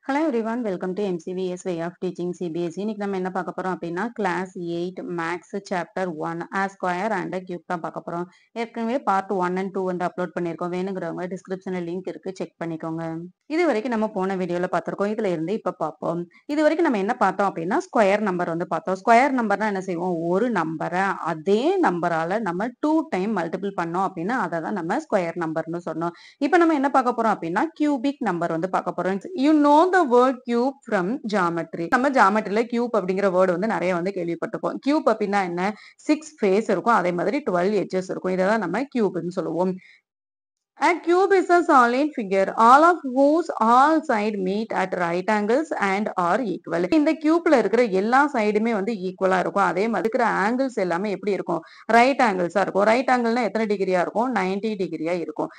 Hello everyone, welcome to MCVS Way of Teaching CBSE. இன்னைக்கு நம்ம என்ன பார்க்க போறோம் அப்படின்னா class 8 maths chapter 1 A square and cube தான் பார்க்க போறோம். ஏற்கனவே பார்ட் 1 and 2 வந்து அப்லோட் பண்ணியிருக்கோம். வேணுங்கிறவங்க டிஸ்கிரிப்ஷன்ல லிங்க் இருக்கு, செக் பண்ணிக்கோங்க. இது வரைக்கும் நம்ம போன வீடியோல பார்த்திருக்கோம். இதுல இருந்து இப்ப பார்ப்போம். இது வரைக்கும் நம்ம என்ன பார்த்தோம் அப்படின்னா ஸ்கொயர் நம்பர் வந்து பார்த்தோம். ஸ்கொயர் நம்பர்னா என்ன செய்வோம், ஒரு நம்பரை அதே நம்பரால நம்ம 2 டைம் மல்டிபிள் பண்ணோம் அப்படின்னா அதை தான் நம்ம ஸ்கொயர் நம்பர்னு சொன்னோம். இப்ப நம்ம என்ன பார்க்க போறோம் அப்படின்னா கியூபிக் நம்பர் வந்து பார்க்க போறோம். You know the word cube from geometry. நம்ம ஜாமெட்ரியில கியூப் அப்படிங்கிற வேர்டு வந்து நிறைய வந்து கேள்விப்பட்டிருப்போம். கியூப் அப்படின்னா என்ன, 6 ஃபேஸ் இருக்கும், அதே மாதிரி 12 எட்ஜஸ் இருக்கும். இதை தான் நம்ம கியூப்னு சொல்லுவோம். A cube is a solid figure, all of whose all side meet at right angles and are equal. இந்த கியூப்ல இருக்கிற எல்லா சைடுமே வந்து ஈக்குவலா இருக்கும். அதே மாதிரி இருக்கிற ஆங்கிள்ஸ் எல்லாமே எப்படி இருக்கும், ரைட் ஆங்கிள்ஸா இருக்கும். ரைட் ஆங்கிள்னா எத்தனை டிகிரியா இருக்கும், 90 டிகிரியா இருக்கும்.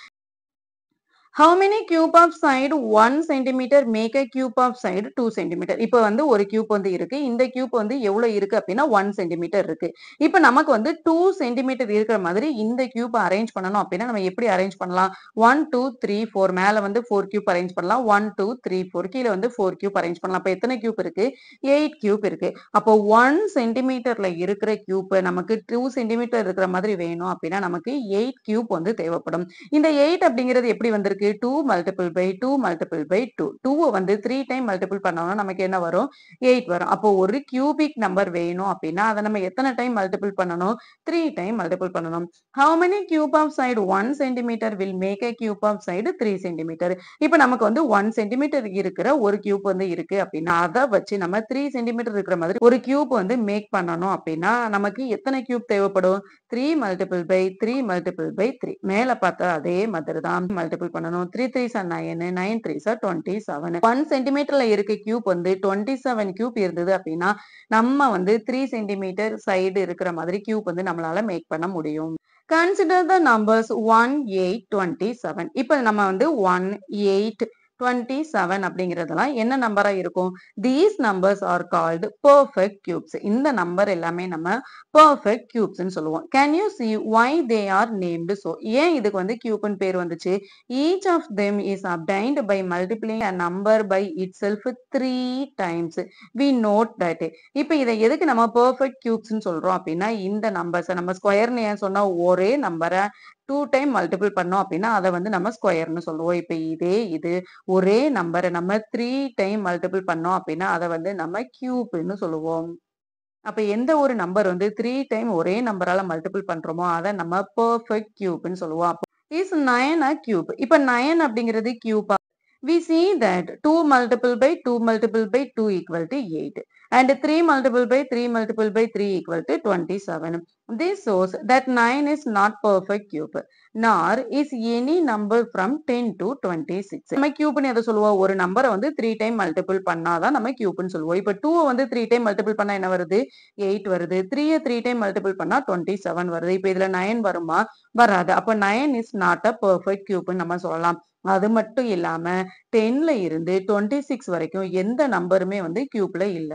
How many cube of side 1 centimeter make a cube of side 2 centimeter? இப்போ வந்து ஒரு கியூப் வந்து இருக்கு. இந்த கியூப் வந்து எவ்வளவு இருக்கு அப்படின்னா 1 சென்டிமீட்டர் இருக்கு. இப்போ நமக்கு வந்து 2 சென்டிமீட்டர் இருக்கிற மாதிரி இந்த கியூப் அரேஞ்ச் பண்ணணும் அப்படின்னா நம்ம எப்படி அரேஞ்ச் பண்ணலாம், 1 2 3 4 மேல வந்து 4 கியூப் அரேஞ்ச் பண்ணலாம், 1 2 3 4 கீழே வந்து 4 கியூப் அரேஞ்ச் பண்ணலாம். அப்போ எத்தனை கியூப் இருக்கு, 8 கியூப் இருக்கு. அப்போ 1 சென்டிமீட்டர்ல இருக்கிற கியூப் நமக்கு 2 சென்டிமீட்டர் இருக்கிற மாதிரி வேணும் அப்படின்னா நமக்கு 8 கியூப் வந்து தேவைப்படும். இந்த 8 அப்படிங்கிறது எப்படி வந்திருக்கு, 2 multiple by 2 multiple by 2. 2 வந்து 3 டைம் மல்டிபிள் பண்ணோம்னா நமக்கு என்ன வரும், 8 வரும். அப்போ ஒரு கியூபிக் நம்பர் வேணும் அப்படின்னா அதை நம்ம எத்தனை டைம் மல்டிபிள் பண்ணணும், 3 டைம் மல்டிபிள் பண்ணணும். How many cube of side 1 centimeter will make a cube of side 3 centimeter? இப்போ நமக்கு வந்து 1 சென்டிமீட்டர் இருக்கிற ஒரு கியூப் வந்து இருக்கு அப்படின்னா அதை வச்சு நம்ம 3 சென்டிமீட்டர் இருக்கிற மாதிரி ஒரு கியூப் வந்து மேக் பண்ணணும் அப்படின்னா நமக்கு எத்தனை கியூப் தேவைப்படும், 3 multiple by 3 multiple by 3. மேல பார்த்தா அதே மாதிரி தான் மல்டிபிள் பண்ணணும். 3 3s are 9, 9 3s are 27. 1 சென்டிமீட்டர்ல இருக்க கியூப் வந்து 27 கியூப் இருந்தது அப்படின்னா நம்ம வந்து 3 சென்டிமீட்டர் சைடு இருக்கிற மாதிரி கியூப் வந்து நம்மளால மேக் பண்ண முடியும். Consider the numbers 1 8 27. இப்போ நம்ம வந்து 1 8 27 அப்படிங்கிறதெல்லாம் என்ன நம்பரா இருக்கும், these numbers are called perfect cubes. இந்த நம்பர் எல்லாமே நம்ம perfect cubes ன்னு சொல்லுவோம். Can you see why they are named so? ஏன் இதுக்கு வந்து கியூப்னு பேர் வந்துச்சு, each of them is obtained by multiplying a number by itself 3 times. We note that. இப்போ இதை எதுக்கு நம்ம perfect cubes ன்னு சொல்றோம் அப்படின்னா இந்த நம்பர்ஸ் நம்ம ஸ்கொயர்னு ஏன் சொன்னா ஒரே நம்பரை 2 டைம் மல்டிபிள் பண்ணோம் அப்படின்னா அதை வந்து நம்ம ஸ்கொயர்னு சொல்லுவோம். இப்போ இது ஒரே நம்பரை நம்ம 3 டைம் மல்டிபிள் பண்ணோம் அப்படின்னா அதை வந்து நம்ம கியூப்னு சொல்லுவோம். அப்ப எந்த ஒரு நம்பர் வந்து 3 டைம் ஒரே நம்பரால மல்டிபிள் பண்றோமோ அதை நம்ம பெர்ஃபெக்ட் கியூப்னு சொல்லுவோம். Is 9 a cube? இப்ப 9 அப்படிங்கிறது Cuba, we see that 2 multiple by 2 multiple by 2 equal to 8 and 3 multiple by 3 multiple by 3 equal to 27. This shows that 9 is not perfect cube nor is any number from 10 to 26. நம்ம கியூப்னு எதை சொல்லுவோம், ஒரு நம்பரை வந்து 3 time multiple பண்ணாதான் நம்ம கியூப்னு சொல்லுவோம். இப்ப 2 வந்து 3 டைம் மல்டிபிள் பண்ணா என்ன வருது, 8 வருது. 3 3 டைம் மல்டிபிள் பண்ணா 27 வருது. இப்ப இதுல 9 வருமா, வராது. அப்ப 9 is not a perfect cube நம்ம சொல்லலாம். அது மட்டும் இல்லாம 10ல இருந்து 26 வரைக்கும் எந்த நம்பருமே வந்து கியூப்ல இல்ல.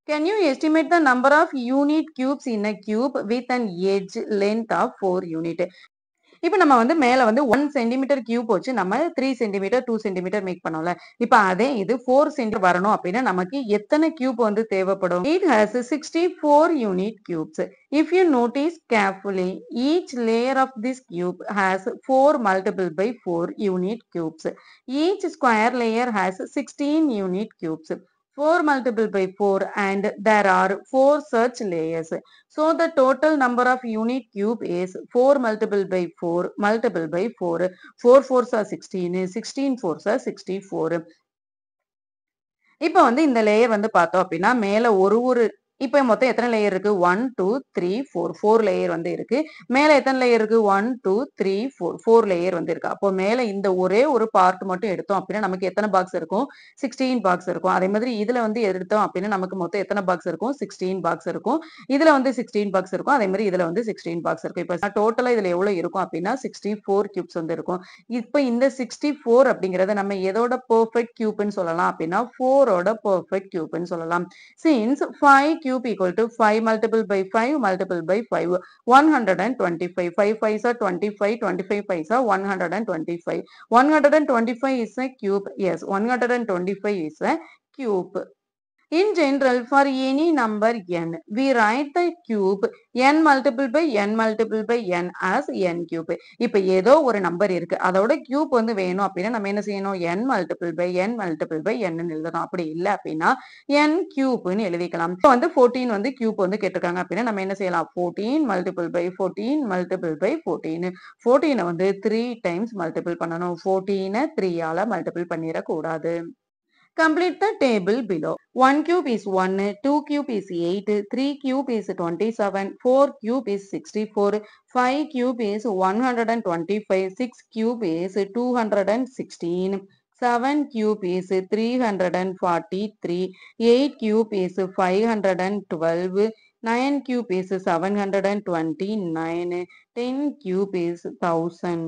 Can you estimate the number of unit cubes in a cube with an edge length of 4 unit? இப்போ நம்ம வந்து மேல வந்து 1 சென்டிமீட்டர் கியூப் வச்சு நம்ம 3 சென்டிமீட்டர் 2 சென்டிமீட்டர் மேக் பண்ணோம்ல. இப்போ அதே இது 4 சென்டிமீட்டர் வரணும் அப்படின்னா நமக்கு எத்தனை கியூப் வந்து தேவைப்படும், it has 64 unit cubes. If you notice carefully, each layer of this cube has 4 multiple by 4 unit cubes. Each square layer has 16 unit cubes. 4 multiple by 4 and there are 4 such layers. So the total number of unit cube is 4 multiple by 4 multiple by 4. 4 4s are 16, 16 4s are 64. இப்போ வந்து இந்த layer வந்து பார்த்தோம் அப்படின்னா மேல ஒரு இப்போ மொத்தம் எத்தனை லேயர் இருக்கு, 1 2 3 4 4 லேயர் வந்து இருக்கு. மேல எத்தனை லேயர் இருக்கு, 1 2 3 4 4 லேயர் வந்து இருக்கு. அப்போ மேல இந்த ஒரே ஒரு பார்ட் மட்டும் எடுத்தோம் அப்படின்னா நமக்கு எத்தனை பாக்ஸ் இருக்கும், 16 பாக்ஸ் இருக்கும். அதே மாதிரி இதுல வந்து எடுத்தோம் அப்படின்னா நமக்கு மொத்தம் எத்தனை பாக்ஸ் இருக்கும், 16 பாக்ஸ் இருக்கும். இதுல வந்து 16 பாக்ஸ் இருக்கும். அதே மாதிரி இதுல வந்து 16 பாக்ஸ் இருக்கும். இப்போ டோட்டலா இதுல எவ்வளவு இருக்கும் அப்படின்னா 64 கியூப்ஸ் வந்து இருக்கும். இப்போ இந்த 64 அப்படிங்கறத நம்ம எதோட பெர்ஃபெக்ட் கியூப்னு சொல்லலாம் அப்படின்னா 4ஓட பெர்ஃபெக்ட் கியூப்னு சொல்லலாம். Since 5 cube equal to 5 multiple by 5 multiple by 5. 125. 5 5s are 25. 25 5s are 125. 125 is a cube. Yes, 125 is a cube. In general, for any number n, we write the cube n multiple by n multiple by n as n cube. இப்ப ஏதோ ஒரு number இருக்கு. அதோட cube வந்து வேணும் அப்படின்னா நம்ம என்ன செய்யணும்? n multiple by n multiple by n எழுதணும். அப்படி இல்ல அப்படின்னா n கியூப்னு எழுதிக்கலாம். இப்போ வந்து 14 வந்து கியூப் வந்து கேட்டிருக்காங்க அப்படின்னா நம்ம என்ன செய்யலாம்? 14 multiple by 14 multiple by 14. 14 வந்து 3 times multiple பண்ணணும். 14 3 ஆல multiple பண்ணிடக்கூடாது. Complete the table below. 1 cube is 1, 2 cube is 8, 3 cube is 27, 4 cube is 64, 5 cube is 125, 6 cube is 216, 7 cube is 343, 8 cube is 512, 9 cube is 729, 10 cube is 1000.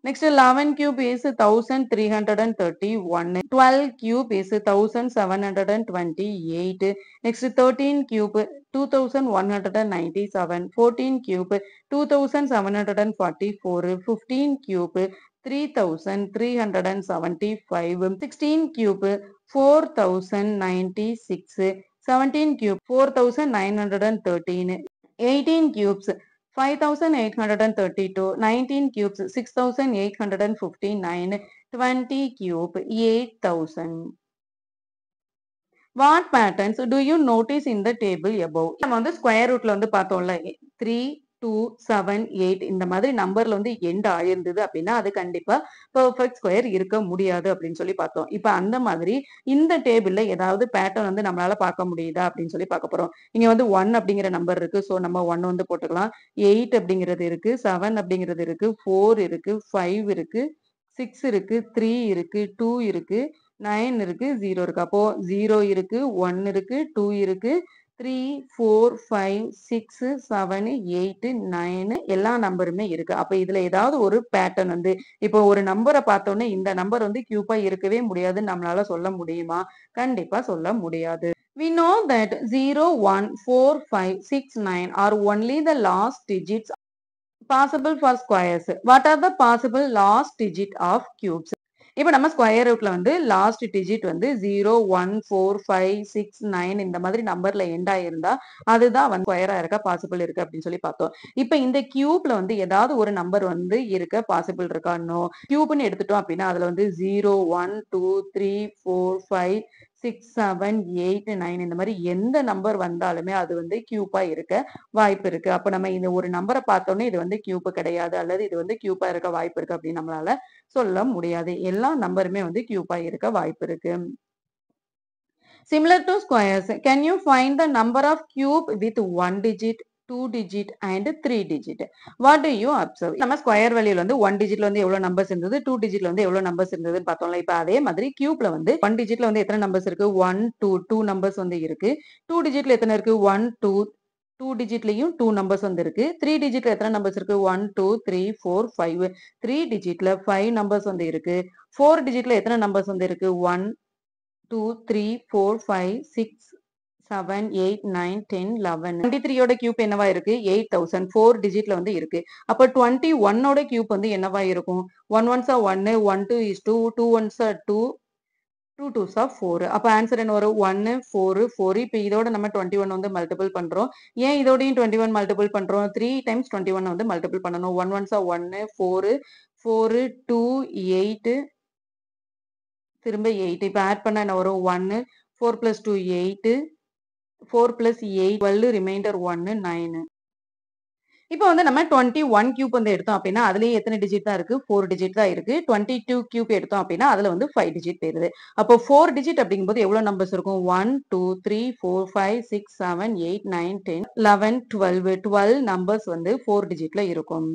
Next 11 cube is 1331. 12 cube is 1728. Next 13 cube 2197. 14 cube 2744. 15 cube 3375. 16 cube 4096. 17 cube 4913. 18 cubes 5832, 19 cubes 6859, 20 cube 8000. What patterns do you notice in the table above? நம்ம வந்து square ரூட்ல வந்து பார்த்தோம்ல 3 2 7 8 இந்த மாதிரி நம்பர்ல வந்து end ஆயிருந்தது அப்படின்னா அது கண்டிப்பா பெர்ஃபெக்ட் ஸ்கொயர் இருக்க முடியாது அப்படின்னு சொல்லி பார்த்தோம். இப்ப அந்த மாதிரி இந்த டேபிள்ல ஏதாவது பேட்டர்ன் வந்து நம்மளால பார்க்க முடியுதா அப்படின்னு சொல்லி பார்க்க போறோம். இங்க வந்து 1 அப்படிங்கிற நம்பர் இருக்கு. சோ நம்ம 1 வந்து போட்டுக்கலாம். 8 அப்படிங்கிறது இருக்கு. 7 அப்படிங்கிறது இருக்கு. 4 இருக்கு. 5 இருக்கு. 6 இருக்கு. 3 இருக்கு. 2 இருக்கு. 9 இருக்கு. 0 இருக்கு. அப்போ 0 இருக்கு. 1 இருக்கு. 2 இருக்கு. 3 4 5 6 7 8 9 எல்லா நம்பருமே இருக்கு. அப்ப இதுல ஏதாவது ஒரு பேட்டர்ன் வந்து இப்போ ஒரு நம்பரை பார்த்தோன்னே இந்த நம்பர் வந்து கியூபா இருக்கவே முடியாதுன்னு நம்மளால சொல்ல முடியுமா? கண்டிப்பா சொல்ல முடியாது. We know that 0 1 4 5 6 9 are only the last digits possible for squares. What are the possible last digit of cubes? இப்போ நம்ம ஸ்கொயர் ரூட்ல வந்து லாஸ்ட் டிஜிட் வந்து 0 1 4 5 6 9 இந்த மாதிரி நம்பர்ல எண்டா இருந்தா அதுதான் வந்து ஸ்கொயரா இருக்க பாசிபிள் இருக்கு அப்படின்னு சொல்லி பார்த்தோம். இப்போ இந்த கியூப்ல வந்து ஏதாவது ஒரு நம்பர் வந்து இருக்க பாசிபிள் இருக்கானோ கியூப்னு எடுத்துட்டோம் அப்படின்னா அதுல வந்து 0 1 2 3 4 5 6 7 8 9 இந்த மாதிரி எந்த நம்பர் வந்தாலுமே அது வந்து கியூப்பா இருக்க வாய்ப்பு இருக்கு. அப்ப நம்ம இந்த ஒரு நம்பரை பார்த்தோன்னே இது வந்து கியூப் கிடையாது அல்லது இது வந்து கியூப்பா இருக்க வாய்ப்பு இருக்கு அப்படின்னு நம்மளால சொல்ல முடியாது. எல்லா நம்பருமே வந்து கியூப்பா இருக்க வாய்ப்பு இருக்கு. Similar to squares, can you find the number of cube with 1 digit, 2 digit and 3 digit? What do you observe? நம்ம ஸ்கொயர் வேல்யூல வந்து 1 டிஜிட்ல வந்து எவ்வளவு நம்பர்ஸ் இருந்தது, 2 டிஜிட்ல வந்து எவ்வளவு நம்பர்ஸ் இருந்ததுன்னு பார்த்தோம்ல. இப்ப அதே மாதிரி கியூப்ல வந்து 1 டிஜிட்ல வந்து எத்தனை நம்பர்ஸ் இருக்கு? 1 2 நம்பர்ஸ் வந்து இருக்கு. 2 டிஜிட்ல எத்தனை இருக்கு? 1 2 2 டிஜிட்லயும் 2 நம்பர்ஸ் வந்து இருக்கு. 3 டிஜிட்ல எத்தனை நம்பர்ஸ் இருக்கு? 1 2 3 4 5. 3 டிஜிட்ல 5 நம்பர்ஸ் வந்து இருக்கு. 4 டிஜிட்ல எத்தனை நம்பர்ஸ் வந்து இருக்கு? 1 2 3 4 5 6 7 8 9 10 11. 23 ஓட கியூப் என்னவா இருக்கு? 8000. 4 டிஜிட்ல வந்து இருக்கு. அப்ப 21 ஓட கியூப் வந்து என்னவா இருக்கும்? 1 1s are 1, 1 2 is 2, 2 1s are 2, 2 2s are 4. அப்ப ஆன்சர் என்ன வரும்? 1 4 4. இப்ப இதோட நம்ம 21 வந்து மல்டிபிள் பண்றோம். ஏன் இதோடையும் 21 மல்டிபிள் பண்றோம்? 3 times 21 வந்து மல்டிபிள் பண்ணணும். 1 1s are 1 4 4 2 8 திரும்ப 8. இப்ப ஆட் பண்ணா என்ன வரும்? 1 4 plus 2 8 4 plus 8 12 ரிமைண்டர் 1 9. இப்போ வந்து நம்ம 21 கியூப் வந்து எடுத்தோம் அப்படின்னா அதுலயே எத்தனை டிஜிட் தான் இருக்கு? 4 டிஜிட் தான் இருக்கு. 22 கியூப் எடுத்தோம் அப்படின்னா அதுல வந்து 5 டிஜிட் போயிருது. அப்போ 4 டிஜிட் அப்படிங்கும்போது எவ்வளவு நம்பர்ஸ் இருக்கும்? 1 2 3 4 5 6 7 8 9 10 11 12 12 நம்பர்ஸ் வந்து 4 டிஜிட்ல இருக்கும்.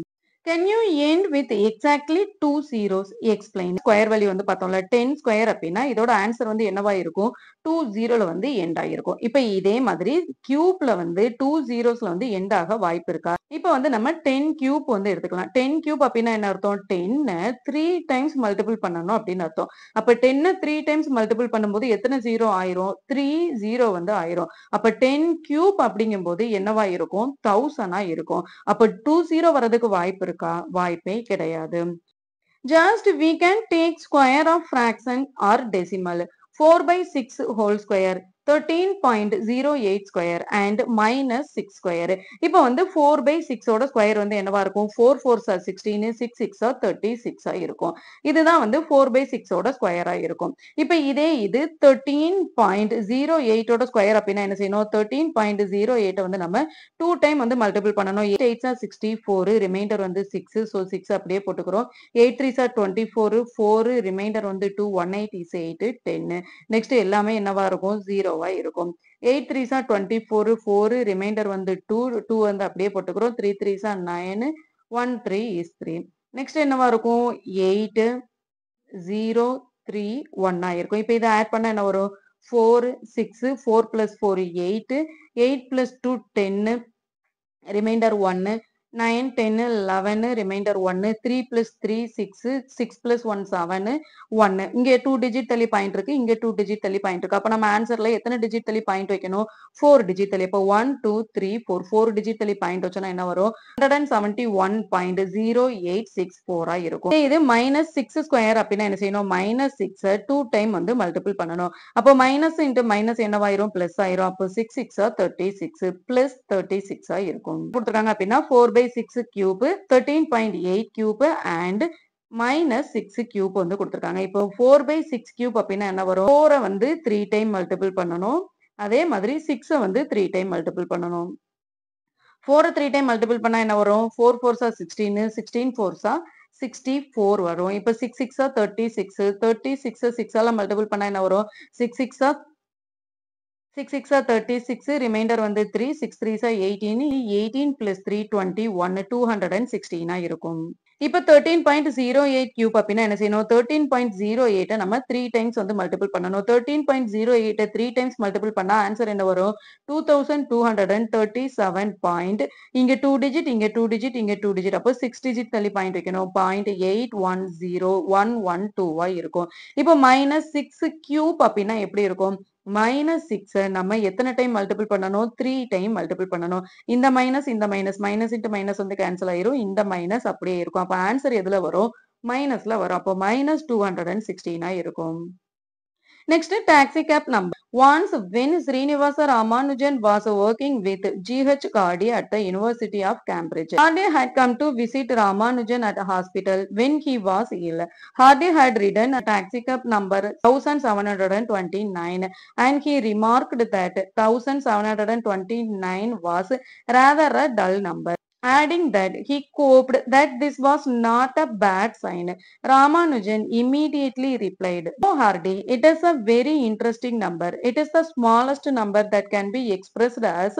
Can you end with exactly 2 zeros? Explain. Square value வந்து பார்த்தோம்ல 10 ஸ்கொயர் அப்படின்னா இதோட ஆன்சர் வந்து என்னவா இருக்கும் 2 ஜீரோல வந்து எண்ட் ஆயிருக்கும். இப்ப இதே மாதிரி கியூப்ல வந்து 2 ஜீரோஸ்ல வந்து எண்ட் ஆக வாய்ப்பு இருக்கா? இப்ப வந்து நம்ம 10 கியூப் வந்து எடுத்துக்கலாம். 10 கியூப் அப்படின்னா என்ன அர்த்தம் 10 3 டைம்ஸ் மல்டிபிள் பண்ணணும் அப்படின்னு அர்த்தம். அப்ப 10 3 டைம்ஸ் மல்டிபிள் பண்ணும்போது எத்தனை ஜீரோ ஆயிரும் 3 ஜீரோ வந்து ஆயிரும். அப்ப 10 கியூப் அப்படிங்கும்போது என்னவா இருக்கும் 1000 இருக்கும். அப்ப 2 ஜீரோ வரதுக்கு வாய்ப்பு இருக்கா வாய்ப்பே கிடையாது. Just we can take square of fraction or decimal 4 by 6 whole square 13.08 square and minus 6 square. இப்போ வந்து 4 by 6 ஓட ஸ்கொயர் வந்து என்னவா இருக்கும் 4 4s are 16 6 6 are 36 இருக்கும். இதுதான் வந்து 4 by 6 ஓட ஸ்கொயரா இருக்கும். இப்போ இதே இது 13.08 ஓட ஸ்கொயர் அப்படின்னா என்ன செய்யணும் 13.08 வந்து நம்ம 2 டைம் வந்து மல்டிபிள் பண்ணணும். 8 8s are 64 ரிமைண்டர் வந்து 6 so 6 அப்படியே போட்டுக்கிறோம். 8 3s are 24 4 ரிமைண்டர் வந்து 2 1 8 is 8 10 நெக்ஸ்ட் எல்லாமே என்னவா இருக்கும் 0 இருக்கும். 8 3s are 24 4 ரிமைண்டர் வந்து 2 வந்து அப்படியே போட்டுக்கிறோம். 3 3s are 9 1 3 is 3 நெக்ஸ்ட் என்னவா இருக்கும் 8 0 3 1 இருக்கும். இப்போ இதை ஆட் பண்ணா என்ன வரும் 4 6 4 plus 4 8 8 plus 2 10 reminder 1 9 10 11 reminder 1 3 plus 3 6 6 plus 1 7 1 இங்க 2 டிஜிட் தள்ளி பாயிண்ட் இருக்கு இங்க 2 டிஜிட் தள்ளி பாயிண்ட் இருக்கு. அப்ப நம்ம ஆன்சர்ல எத்தனை டிஜிட் தள்ளி பாயிண்ட் வைக்கணும் 4 டிஜிட் தள்ளி. அப்ப 1 2 3 4 4 டிஜிட் தள்ளி பாயிண்ட் வச்சோம்னா என்ன வரும் 171.0864 இருக்கும். இது மைனஸ் 6 ஸ்கொயர் அப்படின்னா என்ன செய்யணும் மைனஸ் 6 2 டைம் வந்து மல்டிபிள் பண்ணணும். அப்போ மைனஸ் இன்டு மைனஸ் என்னவாயிரும் பிளஸ் ஆயிரும். அப்போ 6 6 36 பிளஸ் 36 இருக்கும். கொடுத்துருக்காங்க அப்படின்னா 4 by 6 cube 13.8 cube and minus 6 cube வந்து கொடுத்துருக்காங்க. இப்போ 4 by 6 கியூப் அப்படின்னா என்ன வரும் 4 வந்து 3 டைம் மல்டிபிள் பண்ணணும். அதே மாதிரி 6 வந்து 3 டைம் மல்டிபிள் பண்ணணும். 4 3 டைம் மல்டிபிள் பண்ணா என்ன வரும் 4 4s are 16 16 4s are 64 வரும். இப்போ 6 6 are 36 36 6 ஆல மல்டிபிள் பண்ணா என்ன வரும் 6 6 are 6 6 are 36 ரிமைண்டர் வந்து 3 6 3s are 18 18 plus 3 21 216 இருக்கும். இப்போ 13.08 கியூப் அப்படின்னா என்ன செய்யணும் 13.08 நம்ம 3 டைம்ஸ் வந்து மல்டிபிள் பண்ணணும். 13.08 3 டைம்ஸ் மல்டிபிள் பண்ணா ஆன்சர் என்ன வரும் 2237 இங்க 2 டிஜிட் இங்க 2 டிஜிட் இங்க 2 டிஜிட் அப்போ 6 டிஜிட் தள்ளி பாயிண்ட் வைக்கணும் 0.810112 இருக்கும். இப்போ மைனஸ் 6 கியூப் அப்படின்னா எப்படி இருக்கும் மைனஸ் 6 நம்ம எத்தனை டைம் மல்டிபிள் பண்ணணும் 3 டைம் மல்டிபிள் பண்ணணும். இந்த மைனஸ் மைனஸ் இன்ட்டு மைனஸ் வந்து கேன்சல் ஆயிரும். இந்த மைனஸ் அப்படியே இருக்கும். அப்ப ஆன்சர் எதுல வரும் மைனஸ்ல வரும். அப்போ மைனஸ் 216 இருக்கும். Next, taxi cab number. Once when Srinivasa Ramanujan was working with G.H. Gardi at the University of Cambridge, Hardy had come to visit Ramanujan at a hospital when he was ill. Hardy had ridden a taxi cab number 1729 and he remarked that 1729 was rather a dull number. Adding that he hoped that this was not a bad sign. Ramanujan immediately replied, "No, Hardy, it is a very interesting number. It is the smallest number that can be expressed as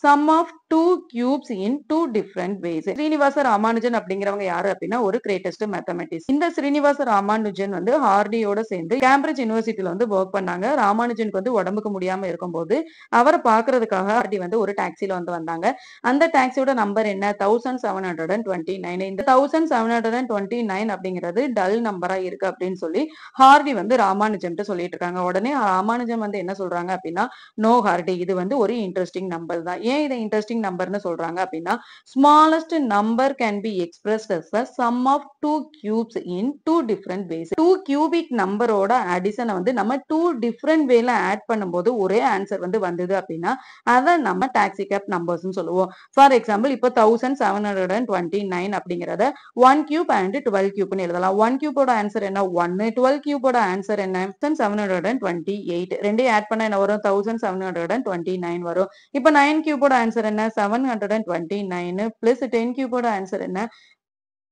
sum of two cubes in two different ways." Srinivasa Ramanujan அப்படிங்கிறவங்க யாரு அப்படின்னா ஒரு greatest mathematics. இந்த ஸ்ரீனிவாச ராமானுஜன் வந்து ஹார்டியோட சேர்ந்து Cambridge யூனிவர்சிட்டியில வந்து work பண்ணாங்க. ராமானுஜனுக்கு வந்து உடம்புக்கு முடியாம இருக்கும்போது அவரை பாக்குறதுக்காக ஹார்டி வந்து ஒரு டாக்ஸில வந்து வந்தாங்க. அந்த டாக்ஸியோட நம்பர் என்ன 1729. இந்த 1729 அப்படிங்கிறது டல் நம்பரா இருக்கு அப்படின்னு சொல்லி ஹார்டி வந்து ராமானுஜன் சொல்லிட்டு இருக்காங்க. உடனே ராமானுஜன் வந்து என்ன சொல்றாங்க அப்படின்னா நோ ஹார்டி இது வந்து ஒரு இன்ட்ரெஸ்டிங் நம்பர் தான். ஏன் இதை இன்ட்ரெஸ்டிங் நம்பர்னு சொல்றாங்க அப்படின்னா smallest number can be expressed as a sum of two cubes in two different ways. 2 cubic நம்பரோட அடிஷனை வந்து நம்ம 2 டிஃப்ரெண்ட் வேல ஆட் பண்ணும்போது ஒரே ஆன்சர் வந்து வந்தது அப்படின்னா அதை நம்ம டாக்ஸி கேப் நம்பர்ஸ் சொல்லுவோம். ஃபார் எக்ஸாம்பிள் இப்போ 1729 அப்படிங்கிறத 1 கியூப் அண்ட் 12 கியூப்னு எழுதலாம். 1 கியூபோட ஆன்சர் என்ன 1 12 கியூபோட ஆன்சர் என்ன 1728 ரெண்டையும் ஆட் பண்ணா என்ன வரும் 1729 வரும். இப்போ 9 கியூபோட ஆன்சர் என்ன 729 பிளஸ் 10 கியூபோட ஆன்சர் என்ன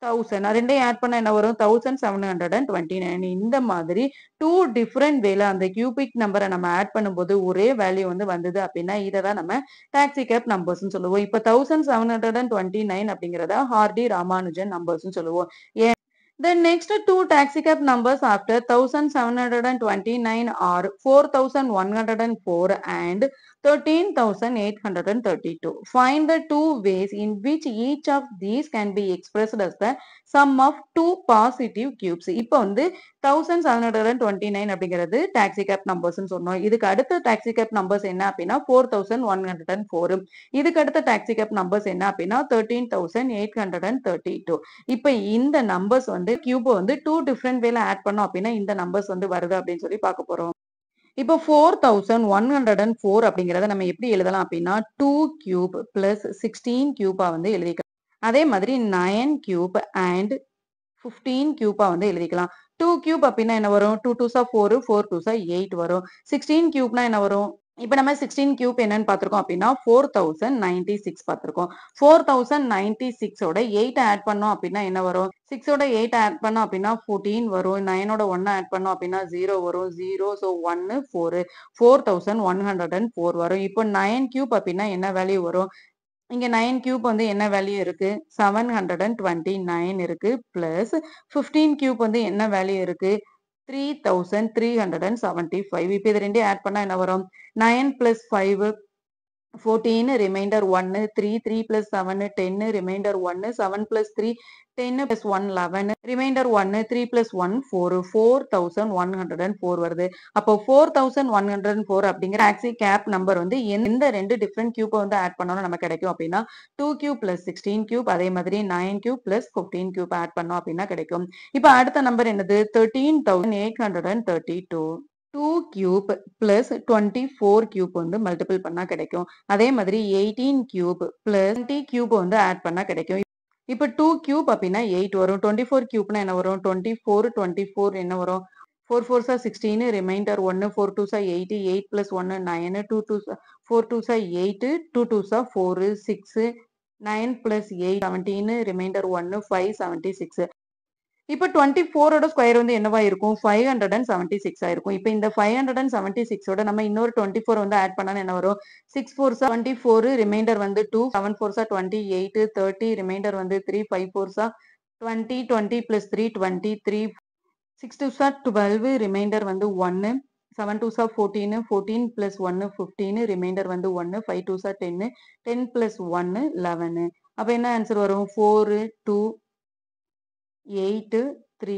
1000 ரெண்டையும் ஆட் பண்ணா என்ன வரும் 1729 இந்த மாதிரி டூ டிஃப்ரெண்ட் வேல அந்த கியூபிக் நம்பரை நம்ம ஆட் பண்ணும்போது ஒரே வேல்யூ வந்து வந்தது அப்படின்னா இதை தான் நம்ம டாக்ஸி கேப் நம்பர்ஸ் சொல்லுவோம். இப்ப 1729 அப்படிங்கறத ஹார்டி ராமானுஜன் நம்பர்ஸ் சொல்லுவோம். The next two taxicab numbers after 1729 are 4104 and 13,832. Find the two ways in which each of these can be expressed as the sum of two positive cubes. இப்போ வந்து 1729 அப்படிங்கிறது taxicab numbers சொன்னோம். இதுக்கு அடுத்த taxicab numbers என்ன அப்படின்னா 4104. இதுக்கு அடுத்த taxicab numbers என்ன அப்படின்னா 13,832. இப்ப இந்த நம்பர்ஸ் வந்து கியூப் வந்து டூ டிஃப்ரெண்ட் வேல ஆட் பண்ணோம் அப்படின்னா இந்த நம்பர்ஸ் வந்து வருது அப்படின்னு சொல்லி பார்க்க போறோம். இப்போ 4104 அப்படிங்கறத நம்ம எப்படி எழுதலாம் அப்படின்னா 2 கியூப் பிளஸ் 16 கியூபா வந்து எழுதிக்கலாம். அதே மாதிரி 9 கியூப் அண்ட் 15 கியூபா வந்து எழுதிக்கலாம். 2 கியூப் அப்படின்னா என்ன வரும் 2 2s 4 4 2s 8 வரும். 16 கியூப்னா என்ன வரும் இப்ப நம்ம 16 கியூப் என்னன்னு பார்த்திருக்கோம் அப்படின்னா 4096 பார்த்திருக்கோம். 4096 ஓட 8 ஆட் பண்ணோம் அப்படின்னா என்ன வரும் 6 ஓட 8 ஆட் பண்ணோம் அப்படின்னா 14 வரும். 9 ஓட 1 ஆட் பண்ணோம் அப்படின்னா 0 வரும். 0 so 1 4 4104 வரும். இப்போ 9 கியூப் அப்படின்னா என்ன வேல்யூ வரும் இங்க 9 கியூப் வந்து என்ன வேல்யூ இருக்கு 729 இருக்கு பிளஸ் 15 கியூப் வந்து என்ன வேல்யூ இருக்கு 3375. இப்ப இது ரெண்டையும் ஆட் பண்ணா என்ன வரும் 9 plus 5 14 remainder 1 3 3 plus 7 10 remainder 1 7 plus 3 10 plus 1 11 remainder 1 3 plus 1 4 4104 வருது. அப்போ 4104 அப்படிங்கிற டாக்ஸி கேப் நம்பர் வந்து எந்த ரெண்டு டிஃபரெண்ட் கியூப் வந்து ஆட் பண்ணாலும் நமக்கு கிடைக்கும் அப்படின்னா 2 கியூப் பிளஸ் 16 கியூப் அதே மாதிரி 9 கியூப் பிளஸ் 15 கியூப் ஆட் பண்ணோம் அப்படின்னா கிடைக்கும். இப்போ அடுத்த நம்பர் என்னது 13,832. 2 கியூப் பிளஸ் 24 கியூப் வந்து மல்டிபிள் பண்ணா கிடைக்கும். அதே மாதிரி 18 கியூப் பிளஸ் 20 கியூப் வந்து ஆட் பண்ணா கிடைக்கும். இப்ப 2 கியூப் அப்படின்னா 8 வரும். 24 கியூப்னா என்ன வரும் 24 என்ன வரும் 4 4s 16 reminder 1 4 2s 8 8 plus 1 9 2 2s 4 2s 8 2 2s 4 6 9 plus 8 17 reminder 1 5 76. இப்ப 24 ஓட ஸ்கொயர் வந்து என்னவா இருக்கும் 576 ஆயிருக்கும். இப்ப இந்த 576 ஓட நம்ம இன்னொரு 24 வந்து ஆட் பண்ணா என்ன வரும் 6 4s 24 ரிமைண்டர் வந்து 2 7 4s 28 30 ரிமைண்டர் வந்து 3 5 4s 20 20 plus 3 23 6 2s 12 ரிமைண்டர் வந்து 1 7 2s 14 14 plus 1 15 ரிமைண்டர் வந்து 1 5 2s 10 10 plus 1 11. அப்ப என்ன ஆன்சர் வரும் 4 2 8 3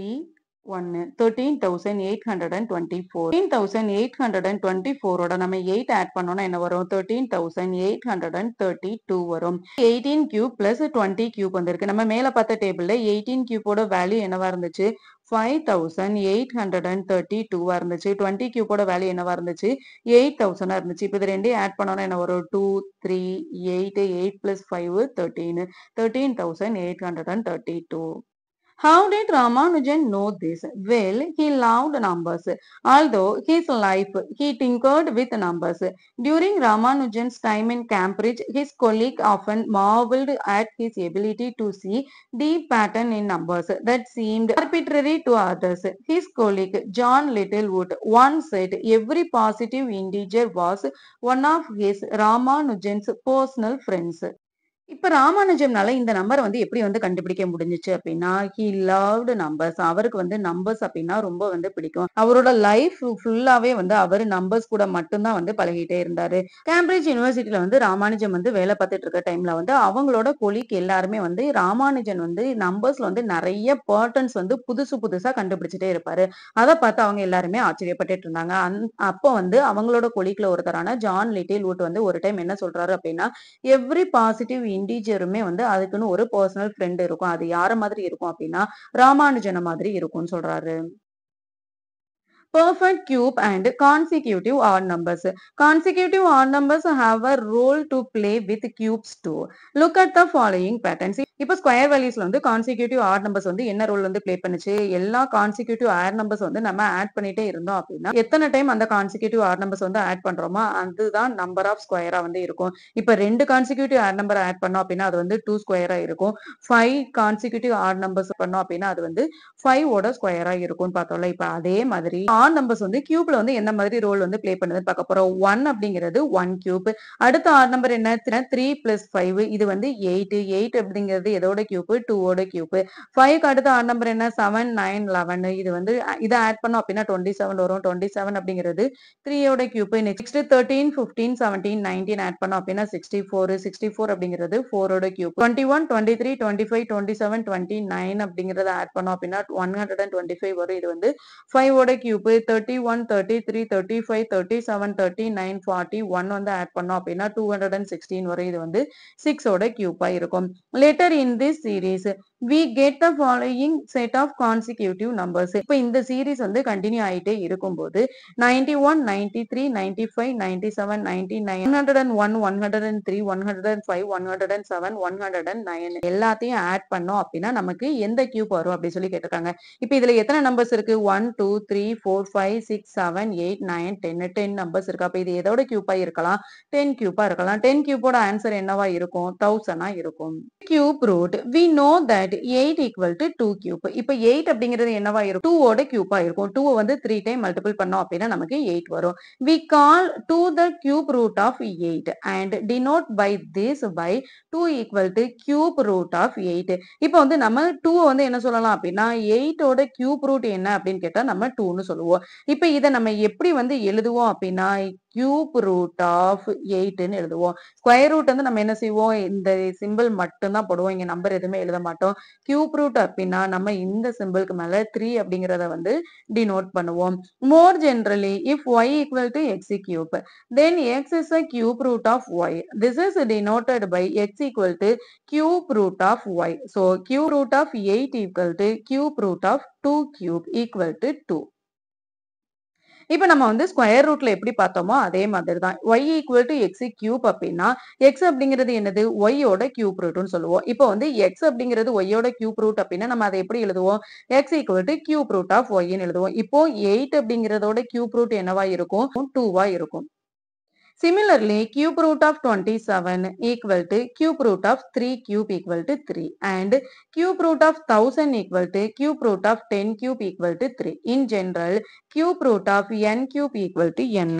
1 13,824. 13,824 ஓட நம்ம 8 ஆட் பண்ணோம்னா என்ன வரும் 13,832 வரும். 18 கியூப் பிளஸ் 20 கியூப் வந்திருக்கு. நம்ம மேல பார்த்த டேபிள்ல 18 கியூபோட வேல்யூ என்னவா இருந்துச்சு 5,832 இருந்துச்சு. 20 கியூபோட வேல்யூ என்னவா இருந்துச்சு 8,000 இருந்துச்சு. இப்ப இது ரெண்டையும் ஆட் பண்ணோம்னா என்ன வரும் 2 3 8 8 plus 5 13 13,832. How did Ramanujan know this? Well, he loved numbers. Although his life, he tinkered with numbers. During Ramanujan's time in Cambridge, his colleague often marveled at his ability to see deep pattern in numbers that seemed arbitrary to others. His colleague, John Littlewood, once said every positive integer was one of his Ramanujan's personal friends. இப்ப ராமானுஜம்னால இந்த number வந்து எப்படி வந்து கண்டுபிடிக்க முடிஞ்சுச்சு அப்படின்னா he loved numbers அவருக்கு வந்து நம்பர்ஸ் அப்படின்னா ரொம்ப வந்து பிடிக்கும். அவரோட லைஃப் ஃபுல்லாவே வந்து அவர் நம்பர்ஸ் கூட மட்டும்தான் வந்து பழகிட்டே இருந்தாரு. கேம்பிரிட்ஜ் யூனிவர்சிட்டியில வந்து ராமானுஜம் வந்து வேலை பார்த்துட்டு இருக்க டைம்ல வந்து அவங்களோட கொலிக் எல்லாருமே வந்து ராமானுஜன் வந்து நம்பர்ஸ்ல வந்து நிறைய பேட்டர்ன்ஸ் வந்து புதுசு புதுசா கண்டுபிடிச்சிட்டே இருப்பாரு. அதை பார்த்து அவங்க எல்லாருமே ஆச்சரியப்பட்டுட்டு இருந்தாங்க. அப்போ வந்து அவங்களோட கொலிக்ல ஒருத்தரான ஜான் லிட்டில்வுட் வந்து ஒரு டைம் என்ன சொல்றாரு அப்படின்னா எவ்ரி பாசிட்டிவ் இண்டீஜருமே வந்து அதுக்குன்னு ஒரு பர்சனல் ஃப்ரெண்ட் இருக்கும். அது யார மாதிரி இருக்கும் அப்படின்னா ராமானுஜன மாதிரி இருக்கும்னு சொல்றாரு. Perfect cube and consecutive odd numbers. Consecutive odd numbers have a role to play with cubes too. Look at the following patterns. இப்போ ஸ்கொயர் வேல்யூஸ்ல வந்து கான்சிக்யூட்டிவ் ஆட் நம்பர்ஸ் வந்து என்ன ரோல் வந்து ப்ளே பண்ணுச்சு? எல்லா கான்சிக்யூட்டிவ் ஆட் நம்பர்ஸ் வந்து நம்ம add பண்ணிட்டே இருந்தோம் அப்படின்னா, எத்தன டைம் அந்த கான்சிக்யூட்டிவ் ஆட் நம்பர்ஸ் வந்து ஆட் பண்றோமோ, அதுதான் நம்பர் ஆஃப் ஸ்கொயரா வந்து இருக்கும். இப்ப 2 கான்சிக்யூட்டிவ் ஆட் நம்பர் ஆட் பண்ணோம் அப்படின்னா, அது வந்து 2 ஸ்கொயரா இருக்கும். 5 கான்சிக்யூட்டிவ் ஆட் நம்பர்ஸ் பண்ணோம் அப்படின்னா, அது வந்து 5 ஓட ஸ்கொயரா இருக்கும்னு பார்த்தோம்ல. இப்ப அதே மாதிரி ஆட் நம்பர்ஸ் வந்து கியூப்ல வந்து என்ன மாதிரி ரோல் வந்து ப்ளே பண்ணுதுன்னு பார்க்க போறோம். 1 அப்படிங்கிறது 1 கியூப். அடுத்த ஆட் நம்பர் என்ன? 3 பிளஸ் 5 இது வந்து 8. 8 அப்படிங்கிறது எதோட கியூப்? 2 ஓட கியூப். 5க்கு அடுத்த ஆட் நம்பர் என்ன? 7, 9, 11 இது வந்து இதை ஆட் பண்ணோம் அப்படின்னா 27 வரும். 27 அப்படிங்கிறது 3 ஓட கியூப். நெக்ஸ்ட் 13, 15, 17, 19 ஆட் பண்ணோம் அப்படின்னா 64. 64 அப்படிங்கிறது 4 ஓட கியூப். 21, 23, 25, 27, 29 அப்படிங்கறத ஆட் பண்ணோம் அப்படின்னா 125 வரும். இது வந்து 5 ஓட கியூப். 31, 33, 35, 37, 39, 41 வந்து ஆட் பண்ணோம் அப்படின்னா 216 வரும். இது வந்து 6 ஓட கியூப்பா இருக்கும். Later in this series, we get the following set of consecutive numbers. இப்ப இந்த சீரிஸ் வந்து கண்டினியூ ஆயிட்டே இருக்கும்போது 91, 93, 95, 97, 99, 101, 103, 105, 107, 109 எல்லாத்தையும் ஆட் பண்ணோம் அப்படின்னா நமக்கு எந்த கியூப் வரும் அப்படி சொல்லி கேட்டிருக்காங்க. இப்ப இதுல எத்தனை நம்பர்ஸ் இருக்கு? 1, 2, 3, 4, 5, 6, 7, 8, 9, 10 10 நம்பர்ஸ் இருக்கு. அப்ப இது எதோட கியூப்பா இருக்கலாம்? 10 கியூப்பா இருக்கலாம். 10 கியூப்போட ஆன்சர் என்னவா இருக்கும்? 1000 இருக்கும். Cube root we know that 8 equal to 2 cube. இப்ப 8 அப்படிங்கிறது என்னவா இருக்கும்? 2 ஓட கியூப்பா இருக்கும். 2 வந்து 3 டைம் மல்டிபிள் பண்ணோம் அப்படின்னா நமக்கு 8 வரும். we call 2 the cube root of 8 and denote by this by 2 equal to cube root of 8. இப்போ வந்து நம்ம 2 வந்து என்ன சொல்லலாம் அப்படின்னா 8 ஓட கியூப் ரூட் என்ன அப்படின்னு கேட்டா நம்ம 2ன்னு சொல்லுவோம். இப்ப இதை நம்ம எப்படி வந்து எழுதுவோம் அப்படின்னா கியூப் ரூட் ஆஃப் 8ன்னு எழுதுவோம். ஸ்கொயர் ரூட் வந்து நம்ம என்ன செய்வோம்? இந்த சிம்பிள் மட்டும்தான் போடுவோம். இங்க நம்பர் எதுவுமே எழுத மாட்டோம். கியூப் ரூட் அப்படின்னா நம்ம இந்த சிம்பிளுக்கு மேல 3 அப்படிங்கிறத வந்து டினோட் பண்ணுவோம். More generally if y equal to x cube then x is a cube root of y. This is denoted by x equal to cube root of y. So cube root of 8 equal to cube root of 2 cube equal to 2. இப்ப நம்ம வந்து square ரூட்ல எப்படி பார்த்தோமோ அதே மாதிரி தான். y equal to X cube அப்படின்னா X அப்படிங்கிறது என்னது? y ஓட கியூப் ரூட்னு சொல்லுவோம். இப்போ வந்து எக்ஸ் அப்படிங்கிறது y ஓட கியூப் ரூட் அப்படின்னா நம்ம அதை எப்படி எழுதுவோம்? X equal to cube root of ஒய்ன்னு எழுதுவோம். இப்போ 8 அப்படிங்கிறதோட கியூப் ரூட் என்னவா இருக்கும்? 2வா இருக்கும். Similarly, cube root of 27 equal to cube root of 3 cube equal to 3 and cube root of 1000 equal to cube root of 10 cube equal to 3. In general, cube root of n cube equal to n.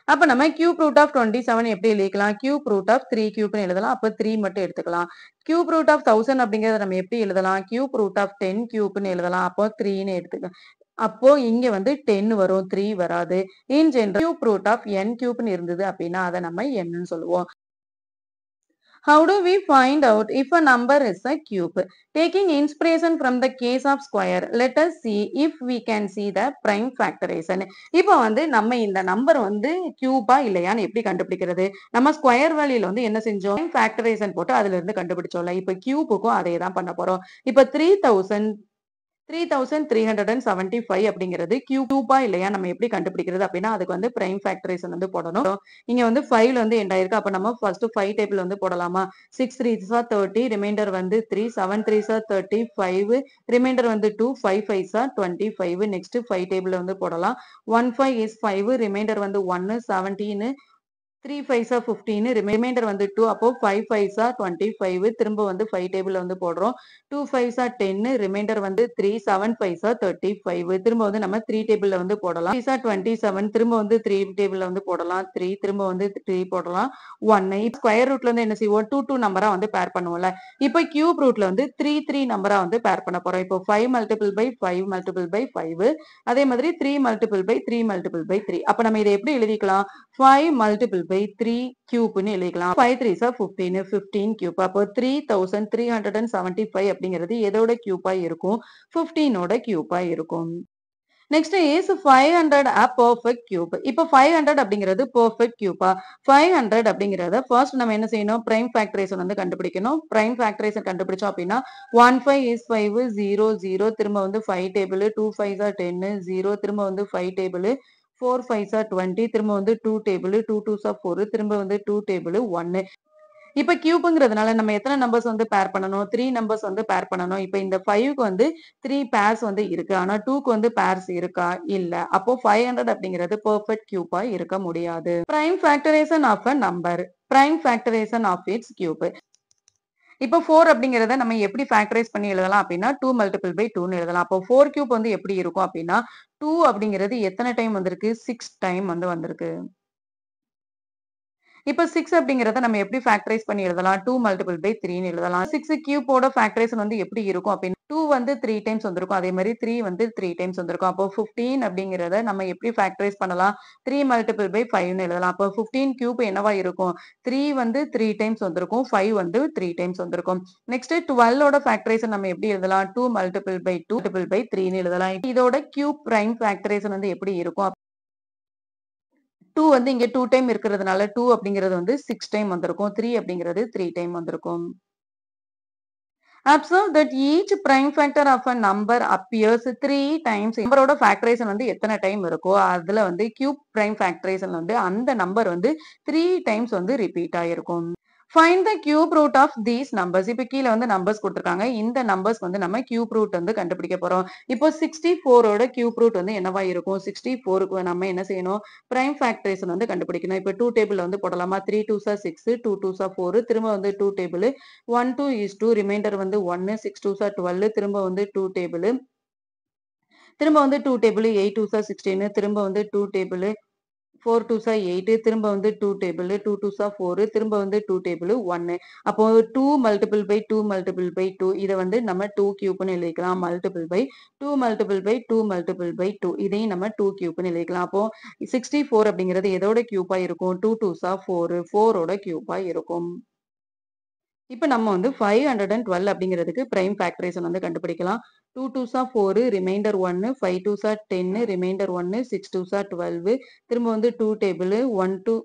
அப்ப நம்ம cube root of 27 எப்படி எழுதிக்கலாம்? cube root of 3 cube எழுதலாம். அப்ப 3 மட்டும் எடுத்துக்கலாம். cube root of 1000 அப்படிங்கறத நம்ம எப்படி எழுதலாம்? cube root of 10 cube எழுதலாம். அப்போ 3ன்னு எடுத்துக்கலாம். அப்போ இங்க வந்து 10 வரும். 3 வராது. In general, cube root of n cube இருந்தது அப்படின்னா அதை நம்ம nன்னு சொல்லுவோம். How do we find out if a number is a cube? Taking inspiration from the case of square, let us see if we can see the prime factorization. இப்போ வந்து நம்ம இந்த number வந்து கியூபா இல்லையான்னு எப்படி கண்டுபிடிக்கிறது? நம்ம ஸ்கொயர் வேல்யூல வந்து என்ன செஞ்சோம்? prime factorization போட்டு அதுல இருந்து கண்டுபிடிச்சோம்ல. இப்போ கியூபுக்கும் அதே தான் பண்ண போறோம். இப்போ 3375 அப்படிங்கிறது கியூபா இல்லையா நம்ம எப்படி கண்டுபிடிக்கிறது அப்படின்னா அதுக்கு வந்து பிரைம் ஃபேக்டரைசேஷன் வந்து போடணும். இங்க வந்து 5ல வந்து எண்ட் ஆயிருக்கு. அப்ப நம்ம ஃபர்ஸ்ட் 5 டேபிள் வந்து போடலாமா? 6 3s are 30, ரிமைண்டர் வந்து 3, 7 3s are 35, ரிமைண்டர் வந்து 2, 5 5s are 25. நெக்ஸ்ட் 5 டேபிள் வந்து போடலாம். 1 5 is 5, ரிமைண்டர் வந்து 1, 17, 3 5s are 15, ரிமைண்டர் வந்து 2, அப்போ 5 5s are 25, திரும்ப வந்து 5 டேபிள் வந்து போடுறோம். 2 5s are 10, ரிமைண்டர் வந்து 3, 7 5s are 35, திரும்ப வந்து நம்ம 3 டேபிள்ல வந்து போடலாம். 3s are 27, திரும்ப வந்து 3 டேபிள்ல வந்து போடலாம். 3 திரும்ப வந்து 3 போடலாம். 1 ஸ்கொயர் ரூட்ல இருந்து என்ன செய்வோம்? 2 2 நம்பரா வந்து பேர் பண்ணுவோம்ல. இப்போ கியூப் ரூட்ல வந்து 3 3 நம்பரா வந்து பேர் பண்ண போறோம். இப்போ 5 மல்டிபிள் பை 5 மல்டிபிள் பை 5, அதே மாதிரி 3 மல்டிபிள் பை 3 மல்டிபிள் பை 3. அப்ப நம்ம இதை எப்படி எழுதிக்கலாம்? 5 multiple by 3 cubeன்னு எழுதிக்கலாம். 5 3s are 15, 15 cube. அப்போ 3375 அப்படிங்கிறது எதோட கியூபா இருக்கும்? 15 ஓட கியூபா இருக்கும். Next is 500 a perfect cube. இப்போ 500 அப்படிங்கிறது perfect cube. 500 அப்படிங்கறத ஃபர்ஸ்ட் நம்ம என்ன செய்யணும்? பிரைம் ஃபேக்டரைசேஷன் வந்து கண்டுபிடிக்கணும். பிரைம் ஃபேக்டரைசேஷன் கண்டுபிடிச்சோம் அப்படின்னா 1 5 is 5, 0 0, திரும்ப வந்து 5 டேபிள், 2 5s are 10, 0, திரும்ப வந்து 5 டேபிள், 4 5s are 20, திரும்ப வந்து 2 டேபிள், 2 2s are 4, திரும்ப வந்து 2 டேபிள், 1. இப்ப கியூப்ங்கிறதுனால நம்ம எத்தனை நம்பர்ஸ் வந்து பேர் பண்ணணும்? 3 நம்பர்ஸ் வந்து பேர் பண்ணணும். இப்ப இந்த 5க்கு வந்து 3 பேர்ஸ் வந்து இருக்கு. ஆனா 2க்கு வந்து பேர்ஸ் இருக்கா? இல்ல. அப்போ 500 அப்படிங்கிறது பெர்ஃபெக்ட் கியூபா இருக்க முடியாது. Prime factorisation of a number. Prime factorisation of its cube. இப்போ 4 அப்படிங்கிறத நம்ம எப்படி ஃபேக்டரைஸ் பண்ணி எழுதலாம் அப்படின்னா 2 மல்டிபிள் பை 2ன்னு எழுதலாம். அப்போ 4 கியூப் வந்து எப்படி இருக்கும் அப்படின்னா 2 அப்படிங்கிறது எத்தனை டைம் வந்திருக்கு? 6 டைம் வந்து வந்திருக்கு. இப்ப 6 அப்படிங்கிறத நம்ம எப்படி ஃபேக்டரைஸ் பண்ணி எழுதலாம்? 2 மல்டிபிள் பை 3ன்னு எழுதலாம். 6 கியூபோட ஃபேக்டரைசேஷன் வந்து எப்படி இருக்கும் அப்படின்னா 2 வந்து 3 டைம்ஸ் வந்திருக்கும். அதே மாதிரி 3 வந்து 3 டைம்ஸ் வந்திருக்கும். அப்போ 15 அப்படிங்கிறத நம்ம எப்படி ஃபேக்டரைஸ் பண்ணலாம்? 3 மல்டிபிள் பை 5ன்னு எழுதலாம். அப்போ 15 கியூப் என்னவா இருக்கும்? 3 வந்து 3 டைம்ஸ் வந்திருக்கும். 5 வந்து 3 டைம்ஸ் வந்திருக்கும். நெக்ஸ்ட் 12ஓட ஃபேக்டரைசேஷன் நம்ம எப்படி எழுதலாம்? 2 மல்டிபிள் பை 2 மல்டிபிள் பை 3ன்னு எழுதலாம். இதோட கியூப் பிரைம் ஃபேக்டரைசேஷன் வந்து எப்படி இருக்கும்? 2 வந்து இங்க 2 டைம் இருக்கிறதுனால 2 அப்படிங்கிறது வந்து 6 டைம் வந்திருக்கும். 3 அப்படிங்கிறது 3 டைம் வந்திருக்கும். Observe that each prime factor of a number appears 3 times. நம்பரோட ஃபேக்டரைசேஷன் வந்து எத்தனை டைம் இருக்கோ அதுல வந்து கியூப் பிரைம் ஃபேக்டரைசேஷன் வந்து அந்த நம்பர் வந்து 3 டைம்ஸ் வந்து ரிப்பீட் ஆயிருக்கும். Find the cube root of these numbers. இப்ப கீழ வந்து நம்பர்ஸ் குடுத்திருக்காங்க. இந்த நம்பர்ஸ் வந்து நம்ம கியூப் ரூட் வந்து கண்டுபிடிக்க போறோம். இப்போ 64ஓட கியூப் ரூட் வந்து என்னவா இருக்கும்? 64க்கு நம்ம என்ன செய்யணும்? பிரைம் ஃபேக்டரைசேஷன் வந்து கண்டுபிடிக்கணும். இப்ப 2 டேபிள்ல வந்து போடலாமா? 3 2s are 6, 2 2s are 4, திரும்ப வந்து 2 டேபிள், 1 2 is 2, ரிமைண்டர் வந்து 1, 6 2s are 12, திரும்ப வந்து 2 டேபிள், திரும்ப வந்து 2 டேபிள், 8 2s are 16, திரும்ப வந்து 2 டேபிள், 4 2s are 8, திரும்ப வந்து 2 டேபிள், 2 2s are 4, திரும்ப வந்து 2 டேபிள் 1. அப்போ 2 மல்டிபிள் பை 2 மல்டிபிள் பை 2 இத வந்து நம்ம 2 கியூப்னு எழுதிக்கலாம். Multiple by 2 multiple by 2 multiple by 2 இதையும் நம்ம 2 கியூப்னு எழுதிக்கலாம். அப்போ 64 அப்படிங்கிறது எதோட கியூபா இருக்கும்? 2 2s are 4, 4ஓட கியூபா இருக்கும். இப்ப நம்ம வந்து 512 அப்படிங்கிறதுக்கு பிரைம் ஃபேக்டரைசேஷன் வந்து கண்டுபிடிக்கலாம். 2 2s are 4, reminder 1, 5 2s are 10, reminder 1, 6 2s are 12, திரும்ப வந்து 2 table, 1 2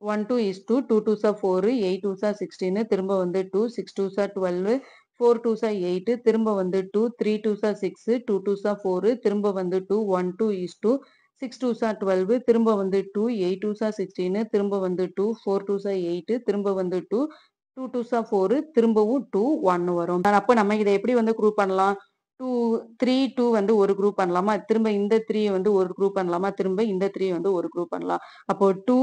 1 2 is 2, 2 2s are 4, 8 2s are 16, திரும்ப வந்து 2, 6 2s are 12, 4 2s are 8, திரும்ப வந்து 2, 3 2s are 6, 2 2s are 4, திரும்ப வந்து 2, 1 2 is 2, 6 2s are 12, திரும்ப வந்து 2, 8 2s are 16, திரும்ப வந்து 2, 4 2s are 8, திரும்ப வந்து 2, 2 2s are 4, திரும்பவும் 2, 1 வரும். அப்ப நம்ம இதை எப்படி வந்து குரூப் பண்ணலாம்? 2 3 2 வந்து ஒரு குரூப் பண்ணலாமா? திரும்ப இந்த 3 வந்து ஒரு குரூப் பண்ணலாமா? திரும்ப இந்த 3 வந்து ஒரு குரூப் பண்ணலாம். அப்போ 2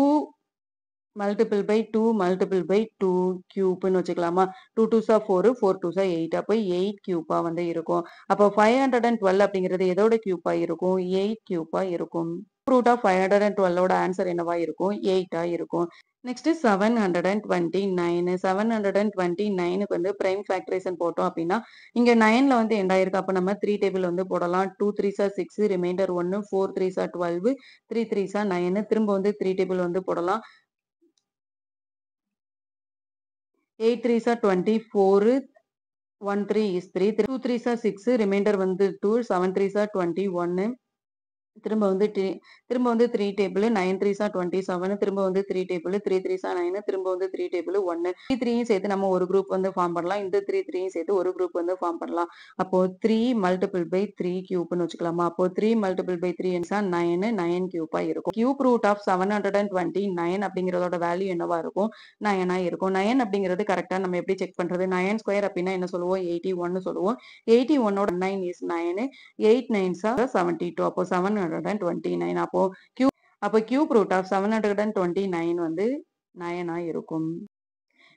மல்டிபிள் பை 2 மல்டிபிள் பை 2 கியூப்னு வச்சுக்கலாமா? 2 2s are 4, 4 2s are 8. அப்போ 8 கியூபா வந்து இருக்கும். அப்போ 512 அப்படிங்கிறது எதோட கியூபா இருக்கும்? 8 கியூபா இருக்கும். ரூட் ஆஃப் 512ஓட ஆன்சர் என்னவா இருக்கும்? 8ஆ இருக்கும். நெக்ஸ்ட் 729. 729க்கு வந்து பிரைம் ஃபேக்டரைசேஷன் போட்டோம் அப்படின்னா இங்க 9ல வந்து எண்ட் ஆயிருக்கு. அப்ப நம்ம 3 டேபிள் வந்து போடலாம். 2 3s are 6, reminder 1, 4 3s are 12, 3 3s are 9, திரும்ப வந்து 3 டேபிள் வந்து போடலாம். 8 3s are 24, 1 3 is 3, 2 3s are 6, reminder வந்து 2, 7 3s are 21, திரும்ப வந்து திரும்ப வந்து 3 டேபிள், 9 3s are 27, திரும்ப வந்து 3 டேபிள், 3 3s are 9, திரும்ப வந்து 3 டேபிள் 1. 3 3யும் சேர்த்து நம்ம ஒரு குரூப் வந்து ஃபார்ம் பண்ணலாம். இந்த 3 3யும் சேர்த்து ஒரு குரூப் வந்து ஃபார்ம் பண்ணலாம். அப்போ 3 மல்டிபிள் பை 3 கியூப்னு வச்சுக்கலாமா? அப்போ 3 மல்டிபிள் பை 3 என்ன 9, 9 கியூபா இருக்கும். கியூப் ரூட் ஆஃப் 729 அப்படிங்கிறதோட வேல்யூ என்னவா இருக்கும்? 9ஆ இருக்கும். 9 அப்படிங்கிறது கரெக்ட்டா நம்ம எப்படி செக் பண்றது? 9 ஸ்கொயர் அப்படின்னா என்ன சொல்லுவோம்? 81 சொல்லுவோம். 81ஓட 9 is 9, 8 9s are 72. அப்போ 729. அப்போ கியூப் ரூட் ஆஃப் 729 வந்து 9ஆ இருக்கும்.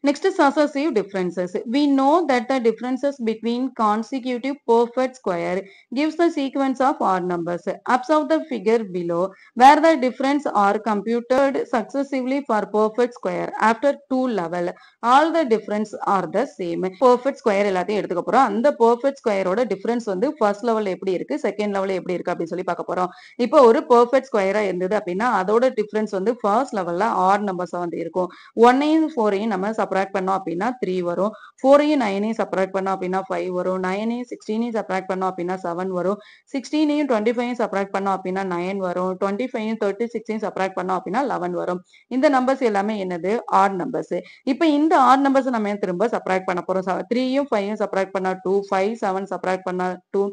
Next is successive differences. We know that the differences between consecutive perfect square gives the sequence of odd numbers. Observe the figure below where the difference are computed successively for perfect square after 2 level. All the difference are the same. Perfect square எல்லாத்தையும் எடுத்துக்க போறோம். அந்த perfect square ஓட difference வந்து first level எப்படி இருக்கு, second level எப்படி இருக்கு அப்படி சொல்லி பார்க்க போறோம். இப்போ ஒரு perfect square இருந்தது அப்படின்னா அதோட difference வந்து first levelல odd numbers வந்து இருக்கும். 1ஐயும் 4ஐயும் நம்ம சப்ராக்ட் பண்ணோம் அப்படின்னா 3 வரும். 4ஐயும் 9ஐயும் சப்ராக்ட் பண்ணோம் அப்படின்னா 5 வரும். 9ஐயும் 16ஐயும் சப்ராக்ட் பண்ணோம் அப்படின்னா 7 வரும். 16ஐயும் 25ஐயும் சப்ராக்ட் பண்ணோம் அப்படின்னா 9 வரும். 25ஐயும் 36ஐயும் சப்ராக்ட் பண்ணோம் அப்படின்னா 11 வரும். இந்த நம்பர்ஸ் எல்லாமே என்னது? Odd numbers. இப்போ இந்த ஆட் நம்பர்ஸ் நம்ம திரும்ப சப்ராக்ட் பண்ண போறோம். 3யும் 5யும் சப்ராக்ட் பண்ணா 2, 5 7 சப்ராக்ட் பண்ணா 2,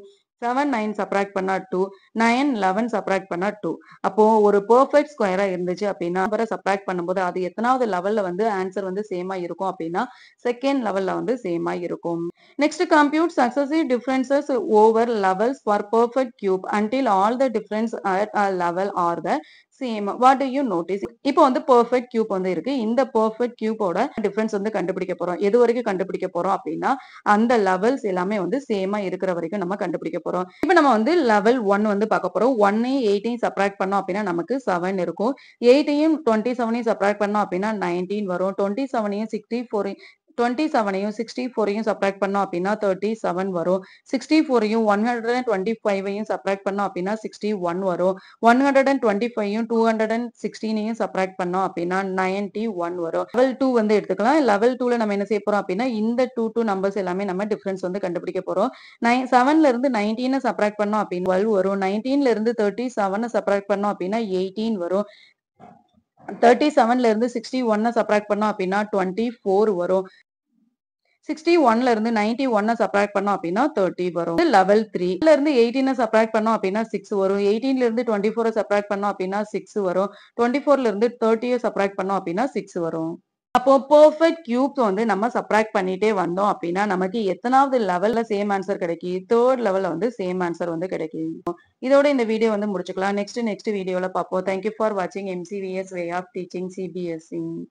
7, 9 சப்ராக்ட் பண்ணா 2, 9, 11 சப்ராக்ட் பண்ணா 2. அப்போ ஒரு பெர்ஃபெக்ட் ஸ்கொயரா இருந்துச்சு அப்படின்னா, நம்பர சப்ராக்ட் பண்ணும்போது அது எத்தனாவது லெவல்ல வந்து ஆன்சர் வந்து சேமா இருக்கும் அப்படின்னா, செகண்ட் லெவல்ல வந்து சேமா இருக்கும். Next compute successive differences over levels for perfect cube until all the difference at a level or the same. What to you notice? இப்போ வந்து பெர்ஃபெக்ட் கியூப் வந்து இருக்கு. இந்த பெர்ஃபெக்ட் கியூபோட டிஃபரன்ஸ் வந்து கண்டுபிடிக்க போறோம். எது வரைக்கும் கண்டுபிடிக்க போறோம் அப்படின்னா, அந்த லெவல்ஸ் எல்லாமே வந்து சேமா இருக்கிற வரைக்கும் நம்ம கண்டுபிடிக்க போறோம். இப்ப நம்ம வந்து லெவல் 1 வந்து பார்க்க போறோம். 1யும் 8யும் சப்ட்ராக்ட் பண்ணோம் அப்படின்னா நமக்கு 7 இருக்கும். 8யும் 27யும் சப்ட்ராக்ட் பண்ணோம் அப்படின்னா 19 வரும். 27யும் 64யும் சப்ட்ராக்ட் பண்ணோம் அப்படின்னா 37 வரும். 64யும் 125யும் சப்ட்ராக்ட் பண்ணோம் அப்படின்னா 61 வரும். 125யும் 216யும் சப்ட்ராக்ட் பண்ணோம் அப்படின்னா 91 வரும். லெவல் 2 வந்து எடுத்துக்கலாம். லெவல் 2ல நம்ம என்ன செய்ய போறோம் அப்படின்னா இந்த 2 நம்பர்ஸ் எல்லாமே நம்ம டிஃபரன்ஸ் வந்து கண்டுபிடிக்க போறோம். 7ல இருந்து 19 சப்ட்ராக்ட் பண்ணோம் அப்படின்னா 12 வரும். 19ல இருந்து 37 சப்ட்ராக்ட் பண்ணோம் அப்படின்னா 18 வரும். 37ல இருந்து 61 சப்ட்ராக்ட் பண்ணோம் அப்படின்னா 24 வரும். 61ல இருந்து 91 சப்ட்ராக்ட் பண்ணோம் அப்படின்னா 30 வரும். லெவல் 3ல இருந்து 18 சப்ட்ராக்ட் பண்ணோம் அப்படின்னா 6 வரும். 18ல இருந்து 24 சப்ட்ராக்ட் பண்ணோம் அப்படின்னா 6 வரும். 24ல இருந்து 30 சப்ட்ராக்ட் பண்ணோம் அப்படின்னா 6 வரும். அப்போ பெர்ஃபெக்ட் கியூப்ஸ் வந்து நம்ம சப்ட்ராக்ட் பண்ணிட்டே வந்தோம் அப்படின்னா நமக்கு எத்தனாவது லெவல்ல சேம் ஆன்சர் கிடைக்கும்? தேர்ட் லெவல்ல வந்து சேம் ஆன்சர் வந்து கிடைக்கும். இதோட இந்த வீடியோ வந்து முடிச்சுக்கலாம். நெக்ஸ்ட் வீடியோல பார்ப்போம். தேங்க் யூ ஃபார் வாட்சிங் MCVS way of teaching CBSE.